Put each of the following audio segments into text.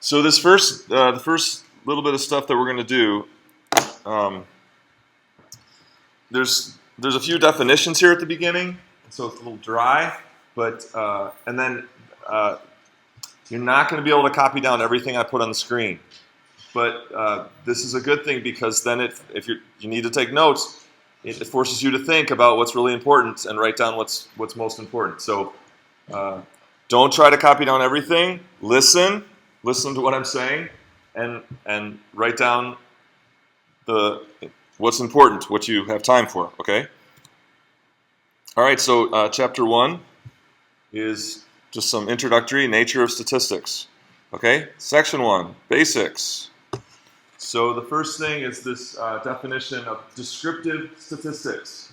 So this the first little bit of stuff that we're going to do, there's a few definitions here at the beginning, so it's a little dry, but and then you're not going to be able to copy down everything I put on the screen. But this is a good thing because then if you need to take notes, it forces you to think about what's really important and write down what's most important. So don't try to copy down everything. Listen to what I'm saying, and write down what's important, what you have time for. Okay. All right. So chapter 1 is just some introductory nature of statistics. Okay. Section 1, basics. So the first thing is this definition of descriptive statistics.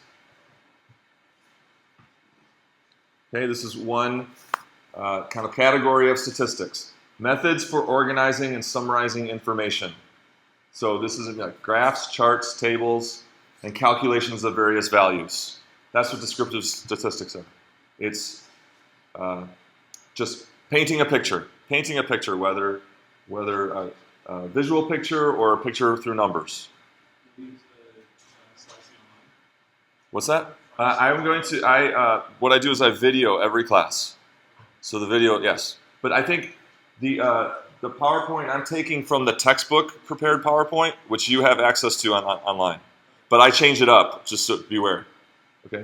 Okay, this is one kind of category of statistics. Methods for organizing and summarizing information. So this is graphs, charts, tables, and calculations of various values. That's what descriptive statistics are. It's just painting a picture, whether a visual picture or a picture through numbers. What's that? I'm going to. What I do is I video every class. So the video, yes. But I think the PowerPoint I'm taking from the textbook prepared PowerPoint, which you have access to online. But I change it up, just so beware. Okay.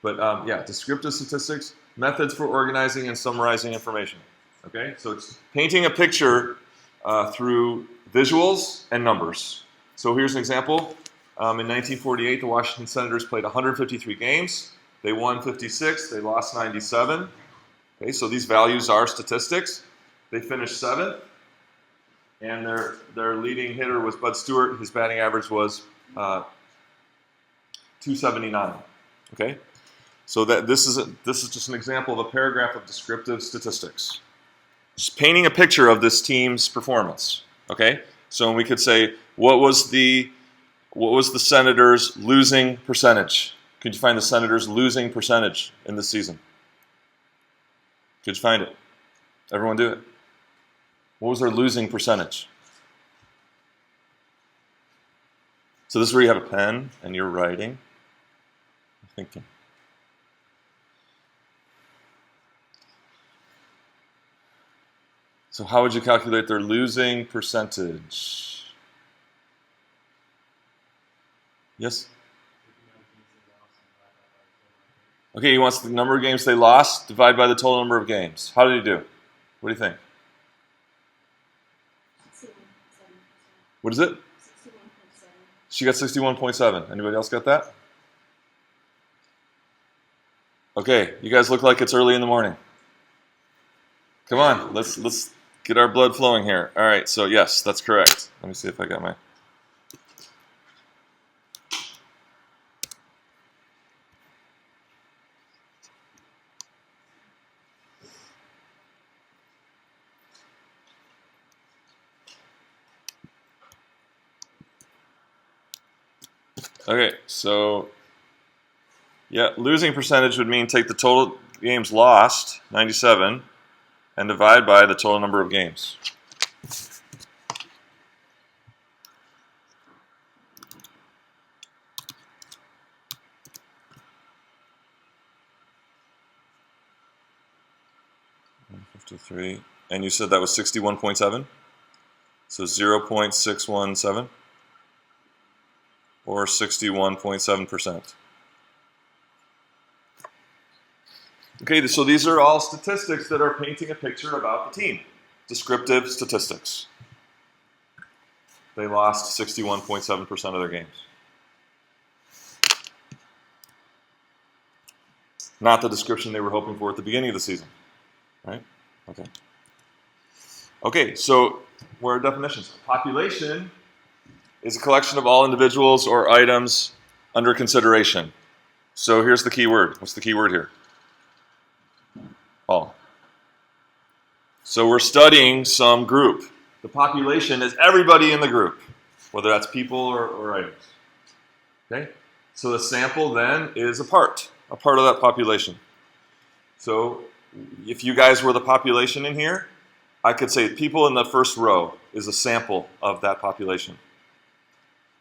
But yeah, descriptive statistics, methods for organizing and summarizing information. Okay. So it's painting a picture through visuals and numbers. So here's an example. In 1948, the Washington Senators played 153 games. They won 56. They lost 97. Okay, so these values are statistics. They finished 7th, and their leading hitter was Bud Stewart. His batting average was 279. Okay, so this is just an example of a paragraph of descriptive statistics. Just painting a picture of this team's performance. Okay, so we could say, what was the Senators' losing percentage? Could you find the Senators' losing percentage in this season? Could you find it? Everyone do it. What was their losing percentage? So this is where you have a pen and you're writing, thinking. So how would you calculate their losing percentage? Yes? Okay, he wants the number of games they lost divided by the total number of games. How did he do? What do you think? 61.7%. What is it? 61.7. She got 61.7. Anybody else got that? Okay, you guys look like it's early in the morning. Come on, let's get our blood flowing here. All right, so yes, that's correct. Let me see if I got my... Okay, so yeah, losing percentage would mean take the total games lost, 97, and divide by the total number of games. And you said that was 61.7? So 0.617? Or 61.7%. Okay, so these are all statistics that are painting a picture about the team. Descriptive statistics. They lost 61.7% of their games. Not the description they were hoping for at the beginning of the season. Right? Okay. Okay, so what are definitions? Population is a collection of all individuals or items under consideration. So here's the key word. What's the key word here? All. So we're studying some group. The population is everybody in the group, whether that's people or items. Okay? So the sample then is a part of that population. So if you guys were the population in here, I could say people in the first row is a sample of that population.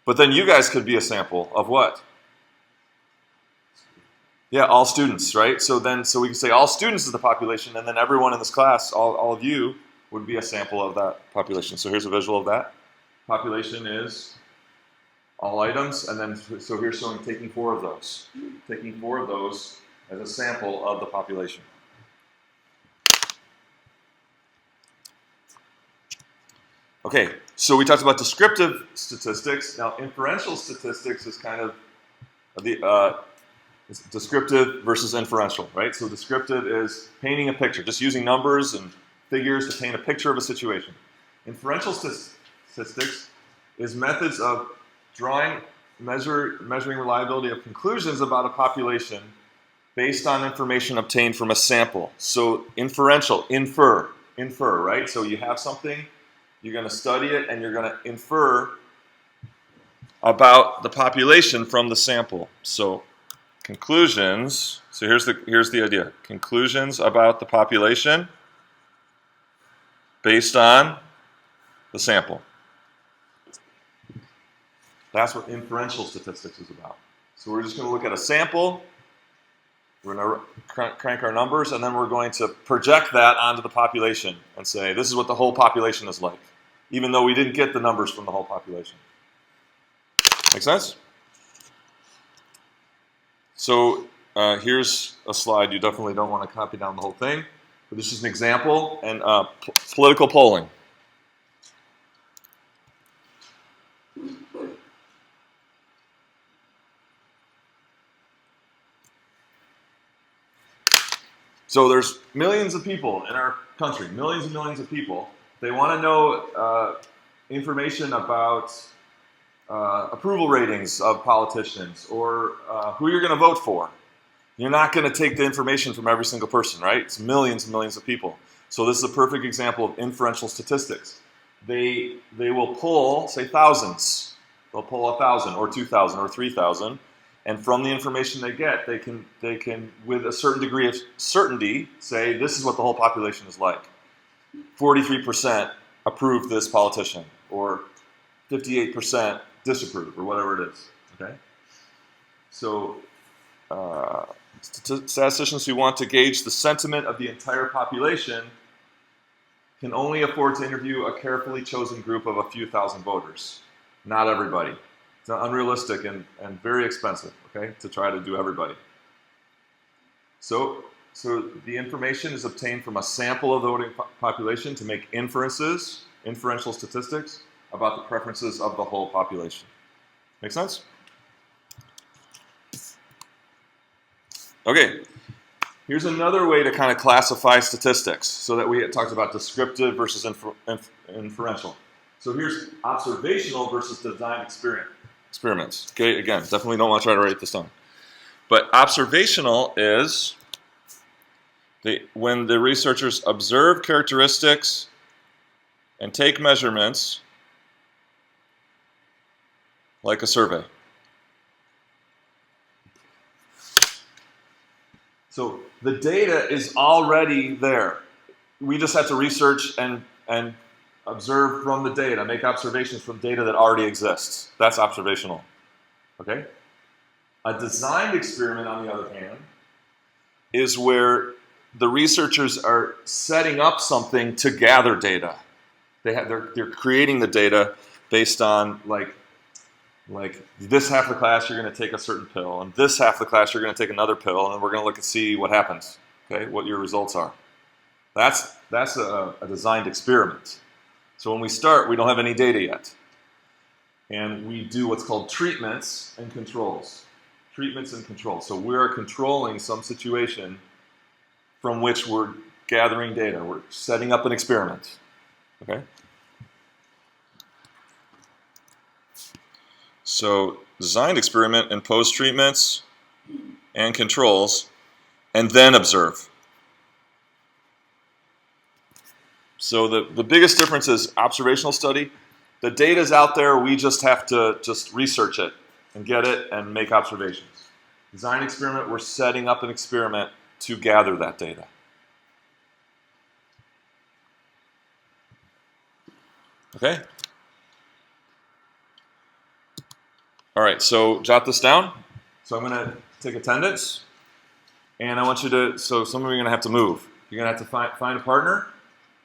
But then you guys could be a sample of what? Yeah, all students, right? So we can say all students is the population, and then everyone in this class, all of you, would be a sample of that population. So here's a visual of that. Population is all items, and then so here's showing taking 4 of those. Taking 4 of those as a sample of the population. Okay, so we talked about descriptive statistics. Now, inferential statistics is kind of the it's descriptive versus inferential, right? So descriptive is painting a picture, just using numbers and figures to paint a picture of a situation. Inferential statistics is methods of measuring reliability of conclusions about a population based on information obtained from a sample. So inferential, infer, right? So you have something, you're going to study it, and you're going to infer about the population from the sample. So conclusions, so here's the idea. Conclusions about the population based on the sample. That's what inferential statistics is about. So we're just going to look at a sample, we're going to crank our numbers, and then we're going to project that onto the population and say, this is what the whole population is like, even though we didn't get the numbers from the whole population. Make sense? So here's a slide. You definitely don't want to copy down the whole thing, but this is an example, and political polling. So there's millions of people in our country, millions and millions of people. They want to know information about approval ratings of politicians, or who you're going to vote for. You're not going to take the information from every single person, right? It's millions and millions of people. So this is a perfect example of inferential statistics. They will pull, say, thousands. They'll pull 1,000 or 2,000 or 3,000, and from the information they get, they can, with a certain degree of certainty, say this is what the whole population is like. 43% approve this politician, or 58% disapprove, or whatever it is. Okay. So statisticians who want to gauge the sentiment of the entire population can only afford to interview a carefully chosen group of a few thousand voters. Not everybody. It's unrealistic and very expensive, okay, to try to do everybody. So the information is obtained from a sample of the voting population to make inferences, inferential statistics, about the preferences of the whole population. Make sense? Okay, here's another way to kind of classify statistics, so that we had talked about descriptive versus inferential. So here's observational versus designed experiments. Okay, again, definitely don't want to try to write this down. But observational is when the researchers observe characteristics and take measurements like a survey. So the data is already there. We just have to research and observe from the data, make observations from data that already exists. That's observational. Okay? A designed experiment, on the other hand, is where the researchers are setting up something to gather data. They're creating the data based on like this half of the class you're going to take a certain pill, and this half of the class you're going to take another pill, and we're going to look and see what happens. Okay, what your results are. That's a designed experiment. So when we start, we don't have any data yet, and we do what's called treatments and controls. Treatments and controls. So we're controlling some situation from which we're gathering data. We're setting up an experiment. Okay. So designed experiment, impose treatments and controls, and then observe. So the biggest difference is observational study. The data's out there, we just have to research it and get it and make observations. Design experiment, we're setting up an experiment to gather that data. Okay? All right, so jot this down. So I'm going to take attendance, and I want you to, so some of you are going to have to move. You're going to have to find a partner,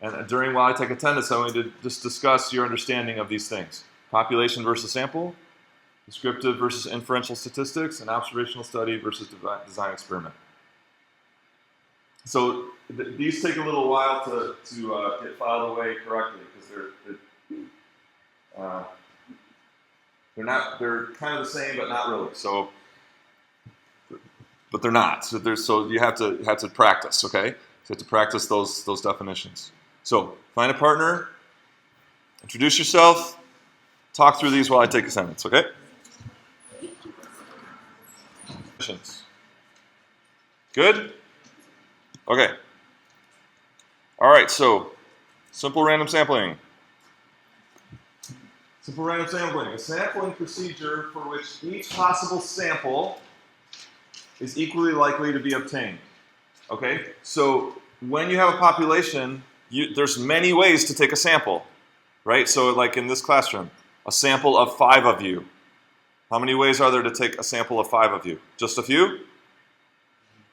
and while I take attendance, I want you to just discuss your understanding of these things. Population versus sample, descriptive versus inferential statistics, and observational study versus design experiment. So these take a little while to get filed away correctly because they're kind of the same but not really. So, but they're not. So you have to practice. Okay, so you have to practice those definitions. So find a partner, introduce yourself, talk through these while I take attendance. Okay. Good? Okay. All right, so simple random sampling. Simple random sampling, a sampling procedure for which each possible sample is equally likely to be obtained. Okay? So when you have a population, there's many ways to take a sample, right? So like in this classroom, a sample of 5 of you. How many ways are there to take a sample of 5 of you? Just a few?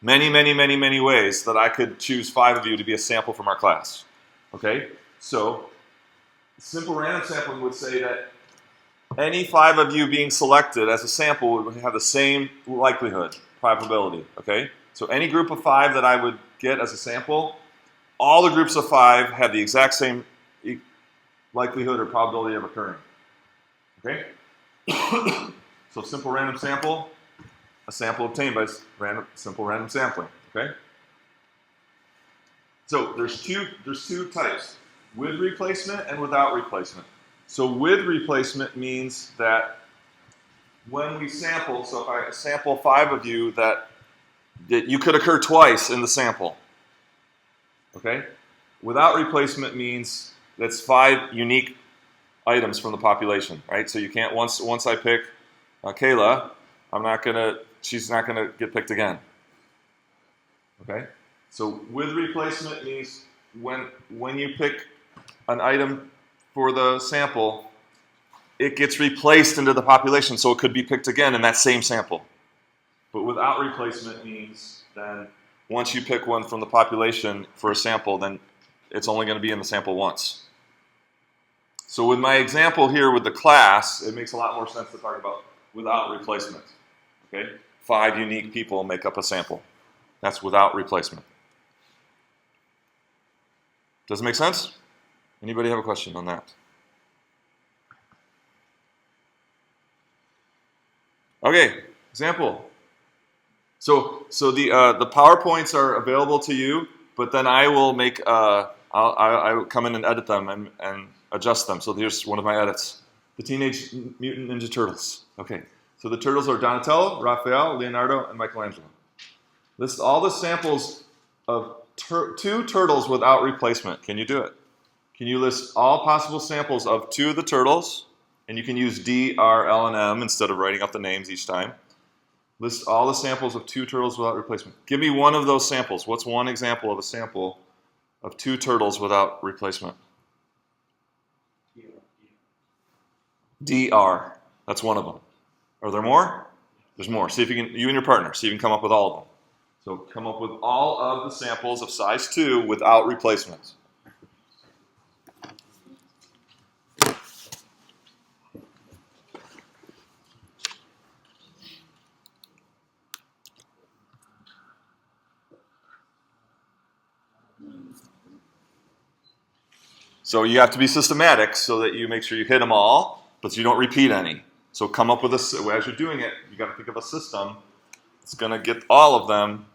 Many, many, many, many ways that I could choose 5 of you to be a sample from our class. Okay? So, simple random sampling would say that any 5 of you being selected as a sample would have the same likelihood, probability. Okay? So any group of 5 that I would get as a sample, all the groups of 5 have the exact same likelihood or probability of occurring. Okay? So simple random sample, a sample obtained by simple random sampling. Okay. So there's two types: with replacement and without replacement. So with replacement means that when we sample, so if I sample 5 of you, that you could occur twice in the sample. Okay. Without replacement means that's 5 unique items from the population, right? So you can't once I pick Kayla, she's not gonna get picked again. Okay? So with replacement means when you pick an item for the sample, it gets replaced into the population, so it could be picked again in that same sample. But without replacement means then once you pick one from the population for a sample, then it's only going to be in the sample once. So with my example here with the class, it makes a lot more sense to talk about without replacement. Okay? 5 unique people make up a sample. That's without replacement. Does it make sense? Anybody have a question on that? Okay, example. So the PowerPoints are available to you, but then I will make I will come in and edit them and adjust them. So here's one of my edits: the Teenage Mutant Ninja Turtles. Okay, so the turtles are Donatello, Raphael, Leonardo, and Michelangelo. List all the samples of 2 turtles without replacement. Can you do it? Can you list all possible samples of 2 of the turtles? And you can use D, R, L, and M instead of writing out the names each time. List all the samples of 2 turtles without replacement. Give me one of those samples. What's one example of a sample of 2 turtles without replacement? DR. That's one of them. Are there more? There's more. See if you and your partner, see if you can come up with all of them. So come up with all of the samples of size 2 without replacement. So you have to be systematic so that you make sure you hit them all, but you don't repeat any. So come up with as you're doing it, you got to think of a system that's going to get all of them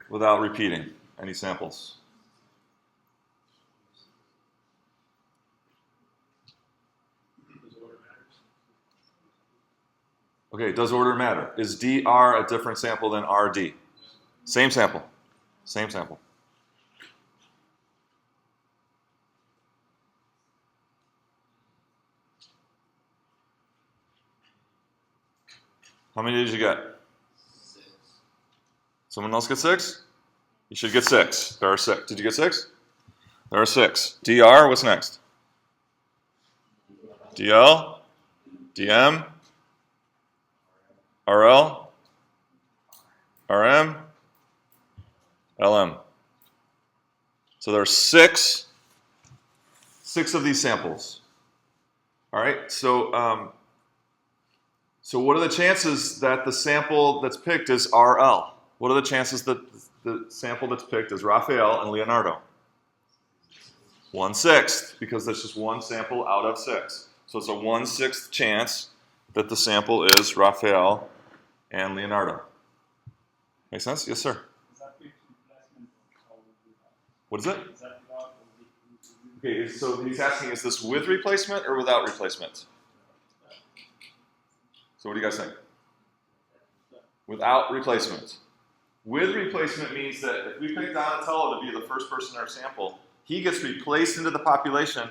without repeating any samples. Okay, does order matter? Is DR a different sample than RD? Same sample. Same sample. How many did you get? 6. Someone else get 6? You should get 6. There are 6. Did you get 6? There are 6. DR, what's next? DL, DM, RL, RM, LM. So there are six of these samples. All right, so what are the chances that the sample that's picked is RL? What are the chances that the sample that's picked is Raphael and Leonardo? 1/6, because there's just one sample out of 6. So it's a 1/6 chance that the sample is Raphael and Leonardo. Make sense? Yes, sir. What is it? Okay, so he's asking, is this with replacement or without replacement? So what do you guys think? Without replacement. With replacement means that if we pick Donatello to be the first person in our sample, he gets replaced into the population,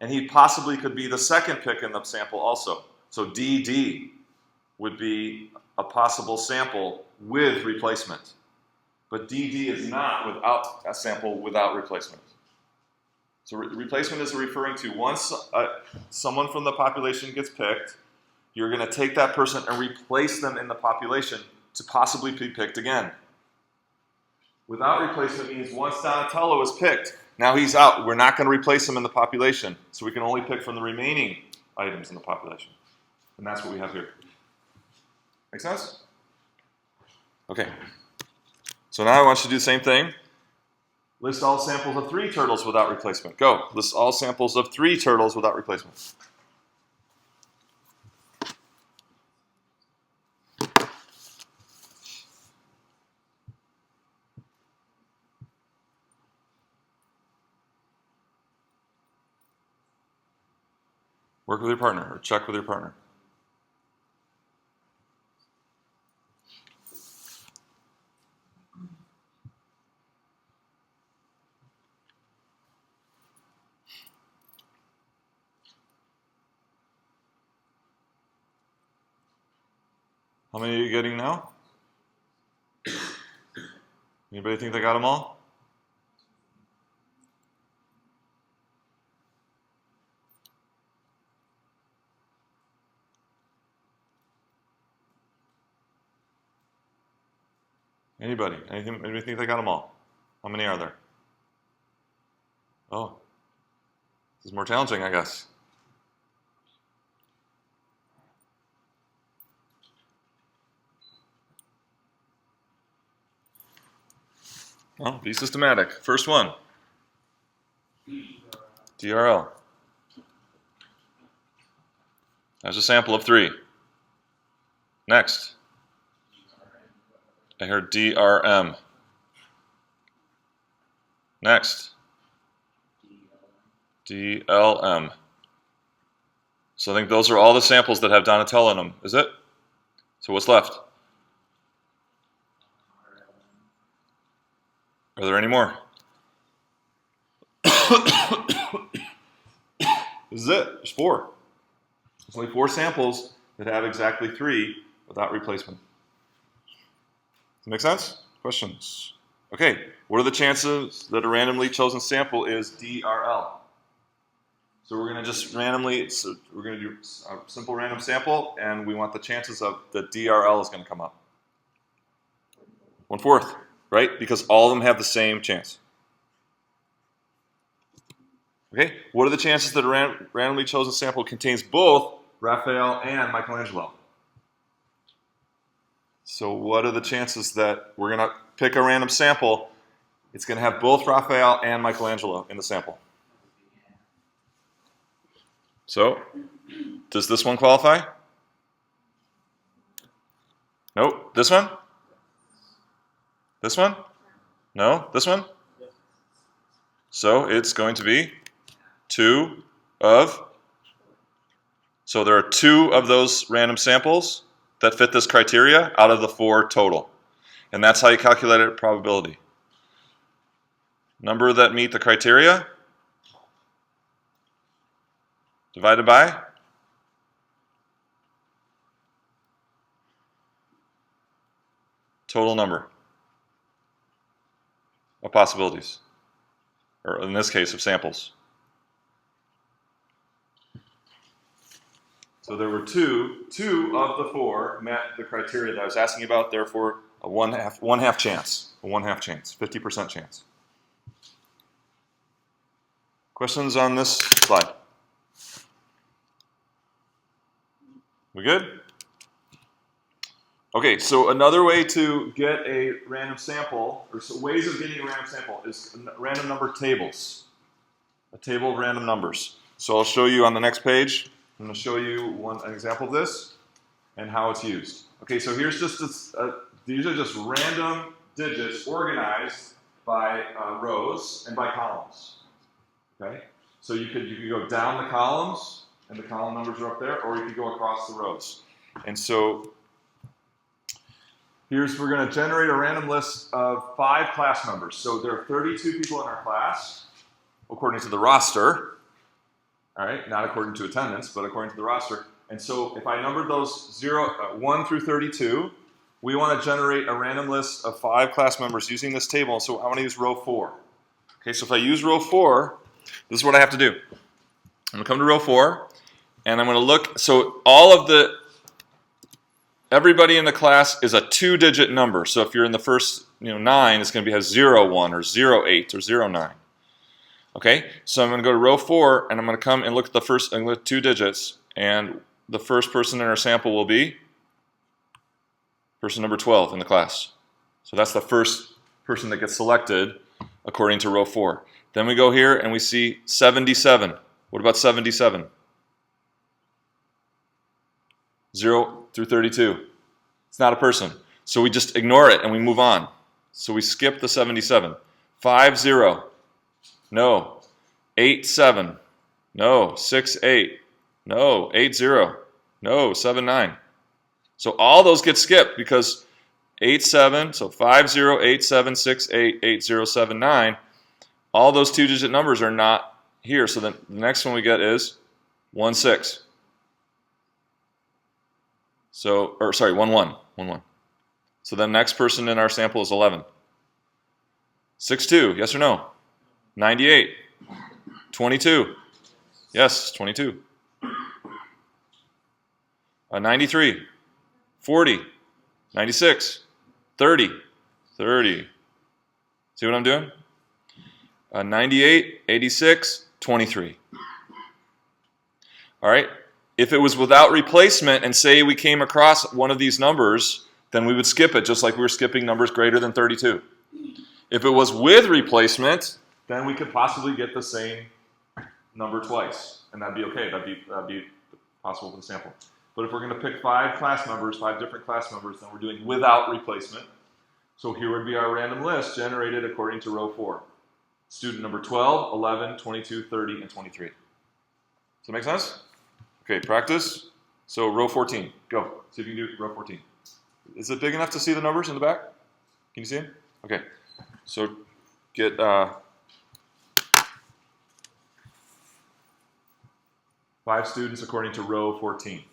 and he possibly could be the second pick in the sample also. So DD would be a possible sample with replacement. But DD is not without a sample without replacement. So replacement is referring to once someone from the population gets picked, you're going to take that person and replace them in the population to possibly be picked again. Without replacement means once Donatello is picked, now he's out. We're not going to replace him in the population, so we can only pick from the remaining items in the population. And that's what we have here. Make sense? Okay. So now I want you to do the same thing. List all samples of 3 turtles without replacement. Go. List all samples of 3 turtles without replacement. Work with your partner or check with your partner. How many are you getting now? Anybody think they got them all? Anybody? Anybody think they got them all? How many are there? Oh, this is more challenging, I guess. Well, be systematic. First one. DRL. There's a sample of 3. Next. I heard DRM. Next. DLM. So I think those are all the samples that have Donatello in them, is it? So what's left? Are there any more? This is it. There's 4. There's only 4 samples that have exactly 3 without replacement. Does that make sense? Questions? Okay. What are the chances that a randomly chosen sample is DRL? So we're going to just randomly, so we're going to do a simple random sample, and we want the chances of the DRL is going to come up. 1/4, right? Because all of them have the same chance. Okay, what are the chances that a randomly chosen sample contains both Raphael and Michelangelo? So what are the chances that we're going to pick a random sample, it's going to have both Raphael and Michelangelo in the sample? So, does this one qualify? Nope. This one? This one? No? This one? So it's going to be 2 of, so there are 2 of those random samples that fit this criteria out of the 4 total. And that's how you calculate a probability. Number that meet the criteria divided by total number of possibilities, or in this case of samples. So there were two of the 4 met the criteria that I was asking about, therefore a one half chance, 50% chance. Questions on this slide? We good? Okay, so another way to get a random sample, or so ways of getting a random sample, is random number tables. A table of random numbers. So I'll show you on the next page. I'm going to show you an example of this and how it's used. Okay, so here's just these are just random digits organized by rows and by columns. Okay, so you could go down the columns and the column numbers are up there, or you could go across the rows. And so we're going to generate a random list of 5 class members. So there are 32 people in our class, according to the roster. All right, not according to attendance, but according to the roster. And so if I numbered those 1 through 32, we want to generate a random list of 5 class members using this table. So I want to use row 4. Okay, so if I use row 4, this is what I have to do. I'm going to come to row 4, and I'm going to look. So everybody in the class is a 2-digit number. So if you're in the first 9, it's going to have 01 or 08 or 09. Okay, so I'm going to go to row 4, and I'm going to come and look at the first 2 digits, and the first person in our sample will be person number 12 in the class. So that's the first person that gets selected according to row 4. Then we go here and we see 77. What about 77? 0 through 32. It's not a person. So we just ignore it and we move on. So we skip the 77. 50. No. 87. No. 68. No. 80. No. 79. So all those get skipped because 87, so 50, 87, 68, 80, 79, all those 2-digit numbers are not here. So then the next one we get is 16. So, or sorry, 11. So the next person in our sample is 11. 62, yes or no? 98. 22. Yes, 22. 93. 40. 96. 30. 30. See what I'm doing? 98, 86, 23. All right. If it was without replacement and say we came across one of these numbers, then we would skip it just like we were skipping numbers greater than 32. If it was with replacement, then we could possibly get the same number twice, and that'd be okay. That'd be possible for the sample. But if we're going to pick 5 class members, 5 different class members, then we're doing without replacement. So here would be our random list generated according to row 4. Student number 12, 11, 22, 30, and 23. Does that make sense? Okay, practice. So row 14, go. See if you can do row 14. Is it big enough to see the numbers in the back? Can you see them? Okay, so get 5 students according to row 14.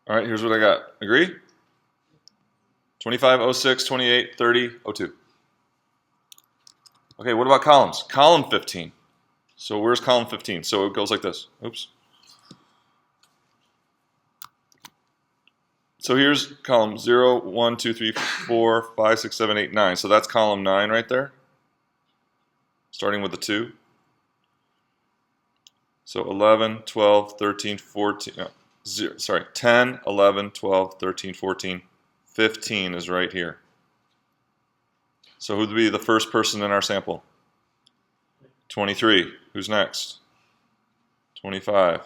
All right, here's what I got. Agree? 25, 06, 28, 30, 02. Okay, what about columns? Column 15. So where's column 15? So it goes like this. Oops. So here's column 0, 1, 2, 3, 4, 5, 6, 7, 8, 9. So that's column 9 right there, starting with the 2. So 11, 12, 13, 14. No. 10, 11, 12, 13, 14, 15 is right here. So who would be the first person in our sample? 23. Who's next? 25.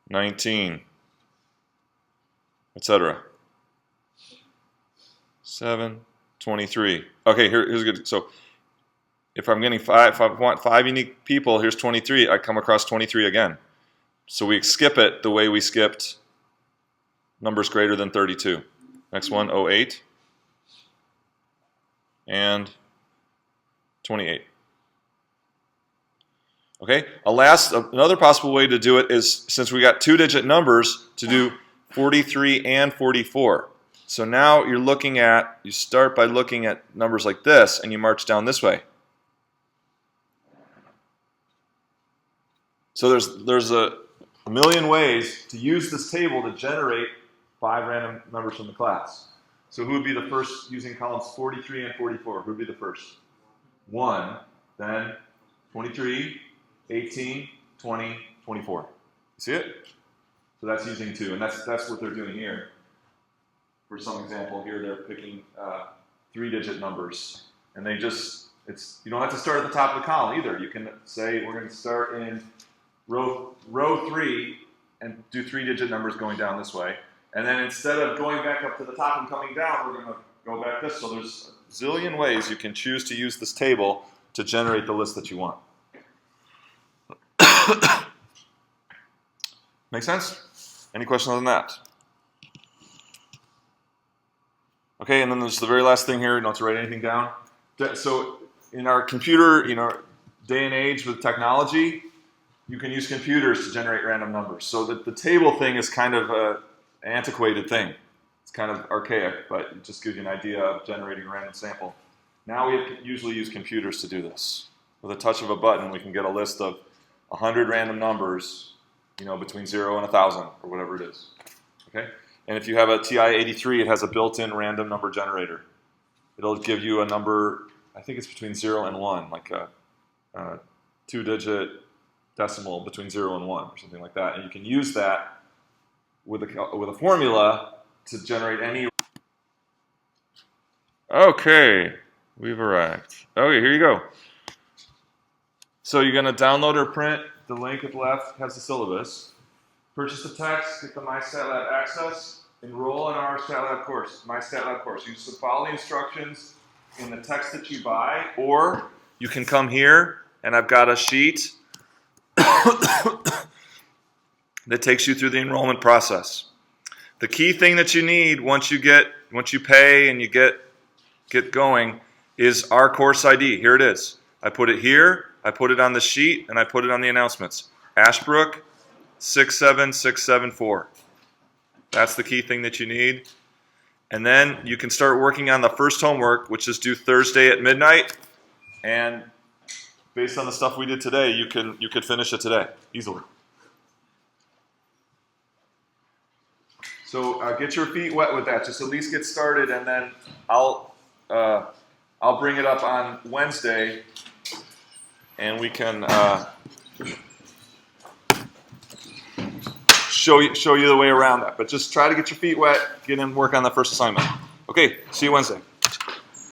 19. Etc. 7, 23. Okay, here's good. So if I'm getting 5, if I want 5 unique people, here's 23. I come across 23 again. So we skip it the way we skipped numbers greater than 32. Next one, 08 and 28. Okay, another possible way to do it is, since we got 2-digit numbers, to do 43 and 44. So now you start by looking at numbers like this, and you march down this way. So there's a million ways to use this table to generate 5 random numbers from the class. So who would be the first using columns 43 and 44? Who would be the first? 1, then 23, 18, 20, 24. You see it? So that's using 2, and that's what they're doing here. For some example here, they're picking 3-digit numbers, and you don't have to start at the top of the column either. You can say we're going to start in row 3 and do 3-digit numbers going down this way. And then instead of going back up to the top and coming down, we're going to go back this. So there's a zillion ways you can choose to use this table to generate the list that you want. Make sense? Any questions on that? Okay, and then there's the very last thing here. You don't have to write anything down. So in our computer, day and age with technology, you can use computers to generate random numbers. So the table thing is kind of an antiquated thing. It's kind of archaic, but it just gives you an idea of generating a random sample. Now we usually use computers to do this. With a touch of a button, we can get a list of 100 random numbers, between 0 and 1,000, or whatever it is. Okay? And if you have a TI-83, it has a built-in random number generator. It'll give you a number, I think it's between 0 and 1, like a 2-digit decimal between 0 and 1, or something like that. And you can use that with a formula to generate any. Okay, we've arrived. Okay, here you go. So you're going to download or print. The link at the left has the syllabus. Purchase the text, get the MyStatLab access, enroll in our StatLab course, MyStatLab course. You just follow the instructions in the text that you buy, or you can come here, and I've got a sheet that takes you through the enrollment process. The key thing that you need once you pay and you get going is our course ID. Here it is. I put it here, I put it on the sheet, and I put it on the announcements. Ashbrook 67674. That's the key thing that you need. And then you can start working on the first homework, which is due Thursday at midnight. And based on the stuff we did today, you could finish it today easily. So get your feet wet with that. Just at least get started, and then I'll bring it up on Wednesday, and we can show you the way around that. But just try to get your feet wet, get in, work on the first assignment. Okay, see you Wednesday.